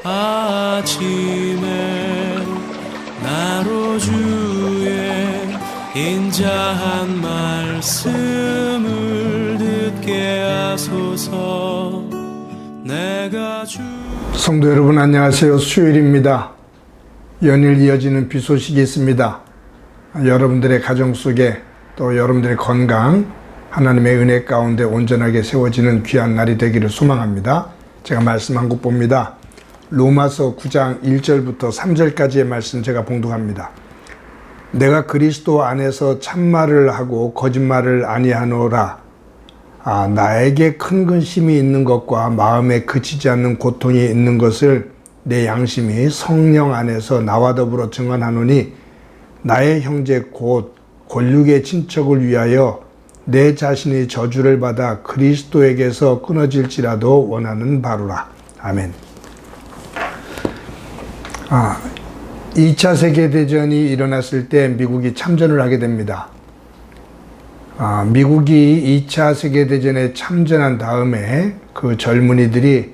아침에 나로 주의 인자한 말씀을 듣게 하소서. 내가 성도 여러분 안녕하세요. 수요일입니다. 연일 이어지는 비 소식이 있습니다. 여러분들의 가정 속에 또 여러분들의 건강 하나님의 은혜 가운데 온전하게 세워지는 귀한 날이 되기를 소망합니다. 제가 말씀 한 곳 봅니다. 로마서 9장 1절부터 3절까지의 말씀 제가 봉독합니다. 내가 그리스도 안에서 참말을 하고 거짓말을 아니하노라. 나에게 큰 근심이 있는 것과 마음에 그치지 않는 고통이 있는 것을 내 양심이 성령 안에서 나와 더불어 증언하노니, 나의 형제 곧 권력의 친척을 위하여 내 자신이 저주를 받아 그리스도에게서 끊어질지라도 원하는 바로라. 아멘. 2차 세계대전이 일어났을 때 미국이 참전을 하게 됩니다. 미국이 2차 세계대전에 참전한 다음에 그 젊은이들이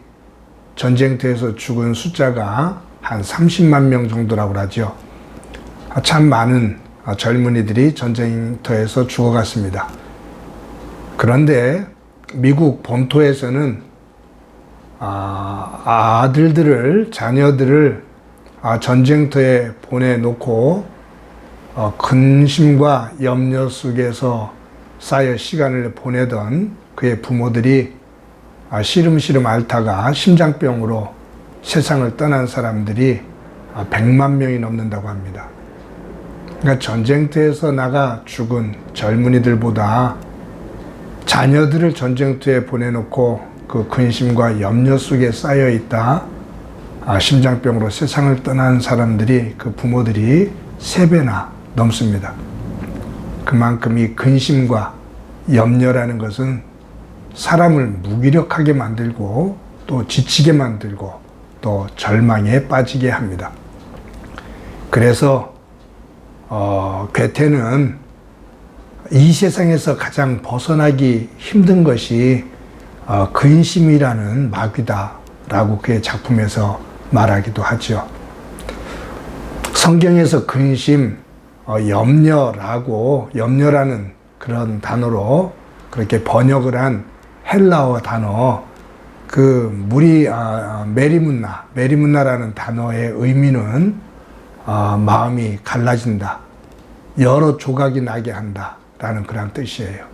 전쟁터에서 죽은 숫자가 한 30만 명 정도라고 하죠. 참 많은 젊은이들이 전쟁터에서 죽어갔습니다. 그런데 미국 본토에서는 자녀들을 전쟁터에 보내놓고 근심과 염려 속에서 쌓여 시간을 보내던 그의 부모들이 시름시름 앓다가 심장병으로 세상을 떠난 사람들이 100만 명이 넘는다고 합니다. 그러니까 전쟁터에서 나가 죽은 젊은이들보다 자녀들을 전쟁터에 보내놓고 그 근심과 염려 속에 쌓여 있다 심장병으로 세상을 떠난 사람들이, 그 부모들이 3배나 넘습니다. 그만큼 이 근심과 염려라는 것은 사람을 무기력하게 만들고 또 지치게 만들고 또 절망에 빠지게 합니다. 그래서 괴테는 이 세상에서 가장 벗어나기 힘든 것이 근심이라는 마귀다라고 그의 작품에서 말하기도 하죠. 성경에서 근심, 염려라는 그런 단어로 그렇게 번역을 한 헬라어 단어, 메리문나라는 단어의 의미는 마음이 갈라진다, 여러 조각이 나게 한다 라는 그런 뜻이에요.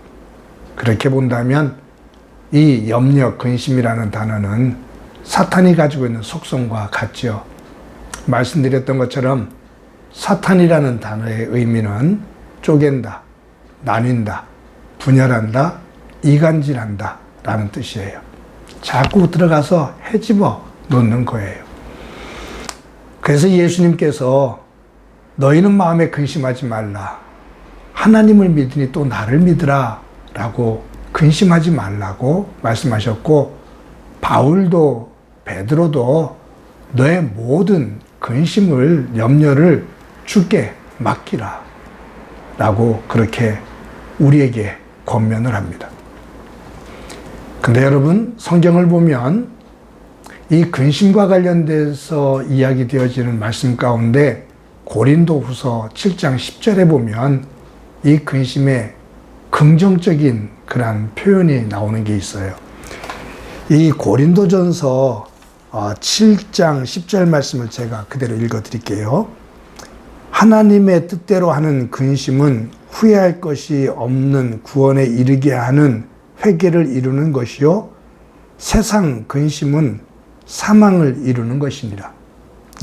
그렇게 본다면 이 염려, 근심이라는 단어는 사탄이 가지고 있는 속성과 같죠. 말씀드렸던 것처럼 사탄이라는 단어의 의미는 쪼갠다, 나뉜다, 분열한다, 이간질한다 라는 뜻이에요. 자꾸 들어가서 헤집어 놓는 거예요. 그래서 예수님께서 너희는 마음에 근심하지 말라, 하나님을 믿으니 또 나를 믿으라 라고 근심하지 말라고 말씀하셨고, 바울도 베드로도 너의 모든 근심을, 염려를 주께 맡기라 라고 그렇게 우리에게 권면을 합니다. 근데 여러분, 성경을 보면 이 근심과 관련돼서 이야기되어지는 말씀 가운데 고린도후서 7장 10절에 보면 이 근심의 긍정적인 그런 표현이 나오는 게 있어요. 이 고린도전서 7장 10절 말씀을 제가 그대로 읽어드릴게요. 하나님의 뜻대로 하는 근심은 후회할 것이 없는 구원에 이르게 하는 회개를 이루는 것이요, 세상 근심은 사망을 이루는 것이니라.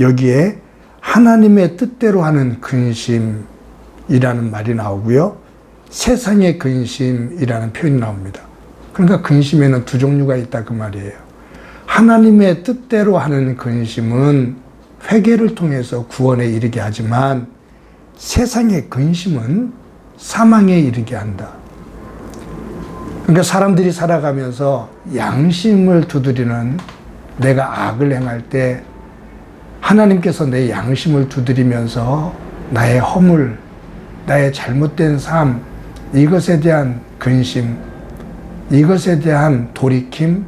여기에 하나님의 뜻대로 하는 근심이라는 말이 나오고요, 세상의 근심이라는 표현이 나옵니다. 그러니까 근심에는 두 종류가 있다 그 말이에요. 하나님의 뜻대로 하는 근심은 회개를 통해서 구원에 이르게 하지만, 세상의 근심은 사망에 이르게 한다. 그러니까 사람들이 살아가면서 양심을 두드리는, 내가 악을 행할 때 하나님께서 내 양심을 두드리면서 나의 허물, 나의 잘못된 삶, 이것에 대한 근심, 이것에 대한 돌이킴,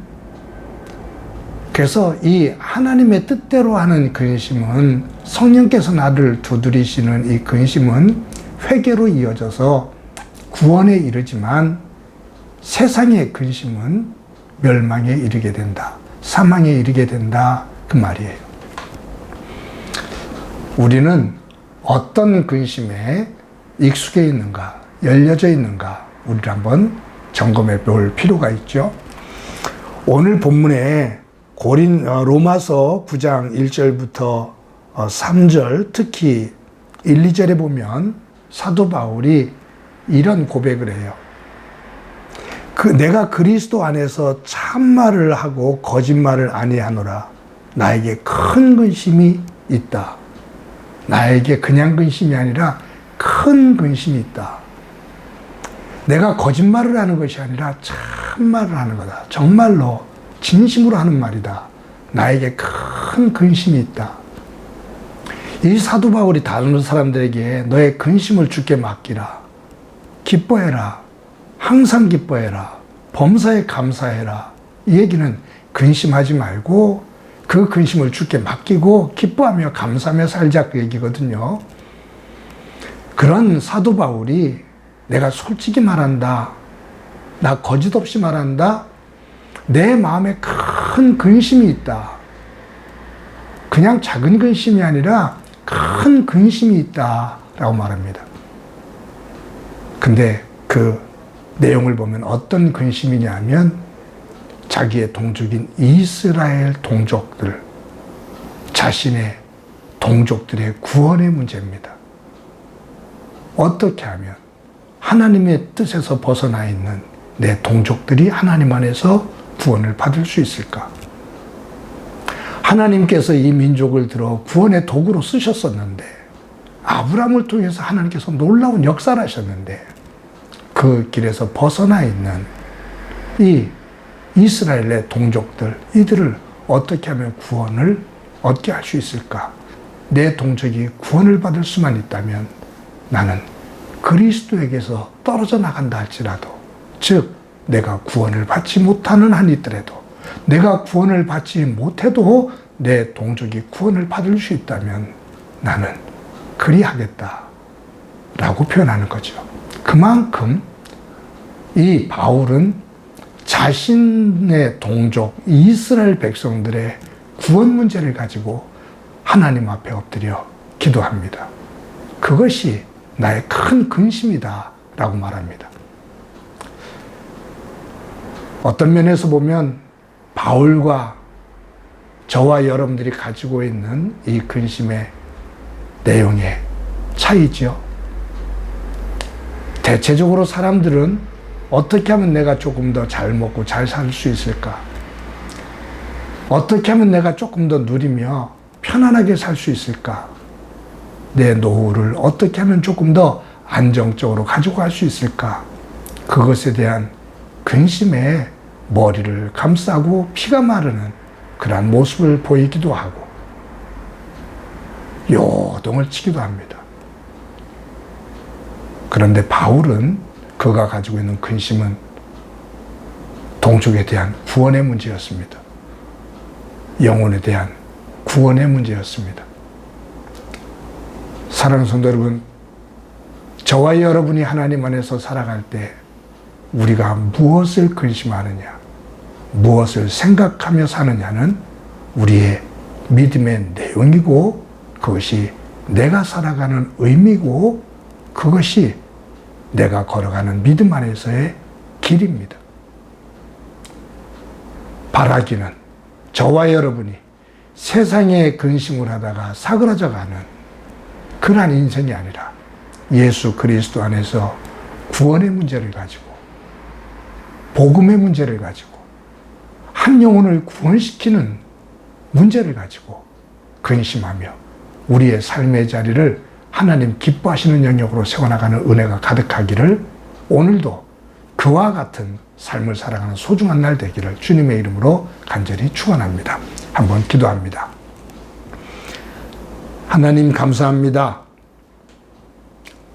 그래서 이 하나님의 뜻대로 하는 근심은, 성령께서 나를 두드리시는 이 근심은 회개로 이어져서 구원에 이르지만, 세상의 근심은 멸망에 이르게 된다, 사망에 이르게 된다, 그 말이에요. 우리는 어떤 근심에 익숙해 있는가, 열려져 있는가, 우리를 한번 점검해 볼 필요가 있죠. 오늘 본문에 로마서 9장 1절부터 3절, 특히 1, 2절에 보면 사도 바울이 이런 고백을 해요. 내가 그리스도 안에서 참말을 하고 거짓말을 아니하노라. 나에게 큰 근심이 있다. 나에게 그냥 근심이 아니라 큰 근심이 있다. 내가 거짓말을 하는 것이 아니라 참말을 하는 거다. 정말로 진심으로 하는 말이다. 나에게 큰 근심이 있다. 이 사도 바울이 다른 사람들에게 너의 근심을 주께 맡기라. 기뻐해라. 항상 기뻐해라. 범사에 감사해라. 이 얘기는 근심하지 말고 그 근심을 주께 맡기고 기뻐하며 감사하며 살자, 그 얘기거든요. 그런 사도 바울이 내가 솔직히 말한다, 나 거짓 없이 말한다, 내 마음에 큰 근심이 있다. 그냥 작은 근심이 아니라 큰 근심이 있다 라고 말합니다. 근데 그 내용을 보면 어떤 근심이냐면 자기의 동족인 이스라엘 동족들, 자신의 동족들의 구원의 문제입니다. 어떻게 하면 하나님의 뜻에서 벗어나 있는 내 동족들이 하나님 안에서 구원을 받을 수 있을까? 하나님께서 이 민족을 들어 구원의 도구로 쓰셨었는데, 아브라함을 통해서 하나님께서 놀라운 역사를 하셨는데, 그 길에서 벗어나 있는 이 이스라엘의 동족들, 이들을 어떻게 하면 구원을 얻게 할 수 있을까? 내 동족이 구원을 받을 수만 있다면 나는 그리스도에게서 떨어져 나간다 할지라도, 즉 내가 구원을 받지 못하는 한이 있더라도, 내가 구원을 받지 못해도 내 동족이 구원을 받을 수 있다면 나는 그리하겠다 라고 표현하는 거죠. 그만큼 이 바울은 자신의 동족 이스라엘 백성들의 구원 문제를 가지고 하나님 앞에 엎드려 기도합니다. 그것이 나의 큰 근심이다 라고 말합니다. 어떤 면에서 보면 바울과 저와 여러분들이 가지고 있는 이 근심의 내용의 차이죠. 대체적으로 사람들은 어떻게 하면 내가 조금 더 잘 먹고 잘 살 수 있을까? 어떻게 하면 내가 조금 더 누리며 편안하게 살 수 있을까? 내 노후를 어떻게 하면 조금 더 안정적으로 가지고 갈 수 있을까? 그것에 대한 근심에 머리를 감싸고 피가 마르는 그러한 모습을 보이기도 하고 요동을 치기도 합니다. 그런데 바울은 그가 가지고 있는 근심은 동족에 대한 구원의 문제였습니다. 영혼에 대한 구원의 문제였습니다. 사랑하는 성도 여러분, 저와 여러분이 하나님 안에서 살아갈 때 우리가 무엇을 근심하느냐, 무엇을 생각하며 사느냐는 우리의 믿음의 내용이고, 그것이 내가 살아가는 의미고, 그것이 내가 걸어가는 믿음 안에서의 길입니다. 바라기는 저와 여러분이 세상에 근심을 하다가 사그라져가는 그러한 인생이 아니라 예수 그리스도 안에서 구원의 문제를 가지고, 복음의 문제를 가지고, 한 영혼을 구원시키는 문제를 가지고 근심하며 우리의 삶의 자리를 하나님 기뻐하시는 영역으로 세워나가는 은혜가 가득하기를, 오늘도 그와 같은 삶을 살아가는 소중한 날 되기를 주님의 이름으로 간절히 축원합니다. 한번 기도합니다. 하나님 감사합니다.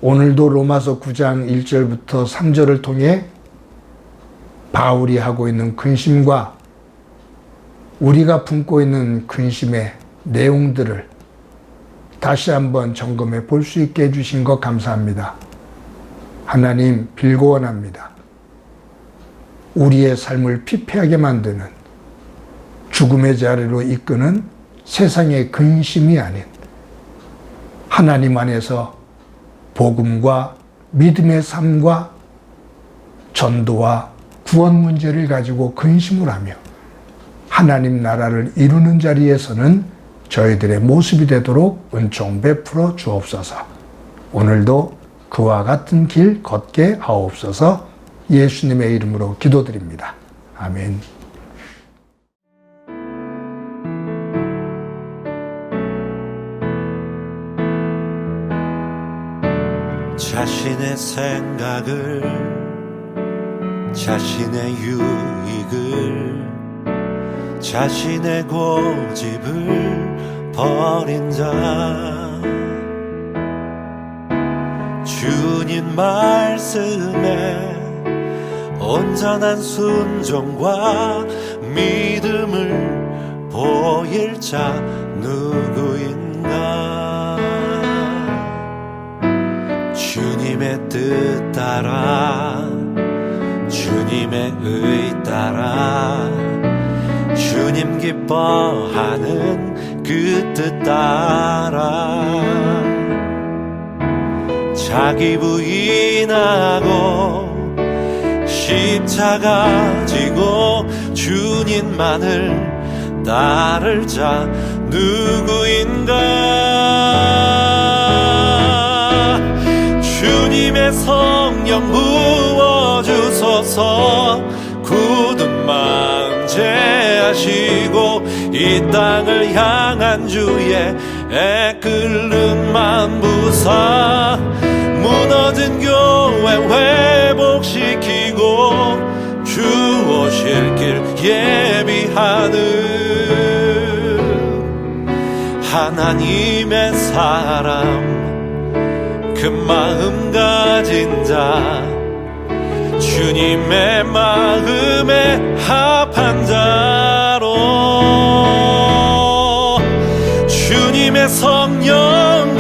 오늘도 로마서 9장 1절부터 3절을 통해 바울이 하고 있는 근심과 우리가 품고 있는 근심의 내용들을 다시 한번 점검해 볼 수 있게 해주신 것 감사합니다. 하나님, 빌고 원합니다. 우리의 삶을 피폐하게 만드는 죽음의 자리로 이끄는 세상의 근심이 아닌 하나님 안에서 복음과 믿음의 삶과 전도와 구원 문제를 가지고 근심을 하며 하나님 나라를 이루는 자리에서는 저희들의 모습이 되도록 은총 베풀어 주옵소서. 오늘도 그와 같은 길 걷게 하옵소서. 예수님의 이름으로 기도드립니다. 아멘. 자신의 생각을, 자신의 유익을, 자신의 고집을 버린 자, 주님 말씀에 온전한 순종과 믿음을 보일 자 누구인가. 주님의 뜻 따라, 주님의 의 따라, 주님 기뻐하는 그 뜻 따라 자기 부인하고 십자가 지고 주님만을 따를 자 누구인가. 주님의 성령 부어주소서. 굳은 마음 제하시고 이 땅을 향한 주의 애끓는 마음 부사 무너진 교회 회복시키고 주 오실 길 예비하는 하나님의 사람, 그 마음 가진 자, 주님의 마음에 합한 자로 주님의 성령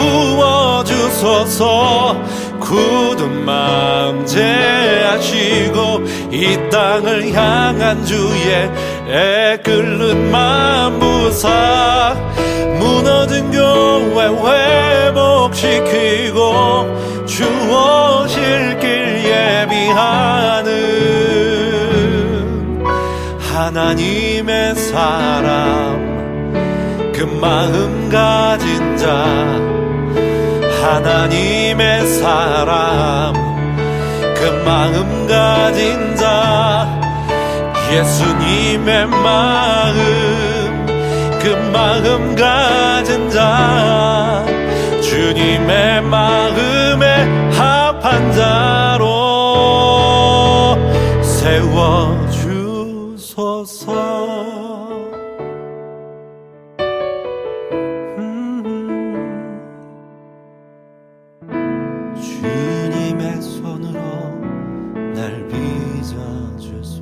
부어주소서. 굳은 마음 제하시고 이 땅을 향한 주의 애끓는 마음 부사 무너진 교회 회복시키고 주 오실 길 예비하는 하나님의 사람, 그 마음 가진 자, 하나님의 사람, 그 마음 가진 자, 예수님의 마음, 그 마음 가진 자, 주님의 마음에 합한 자로 세워주소서. 주님의 손으로 날 빚어주소서.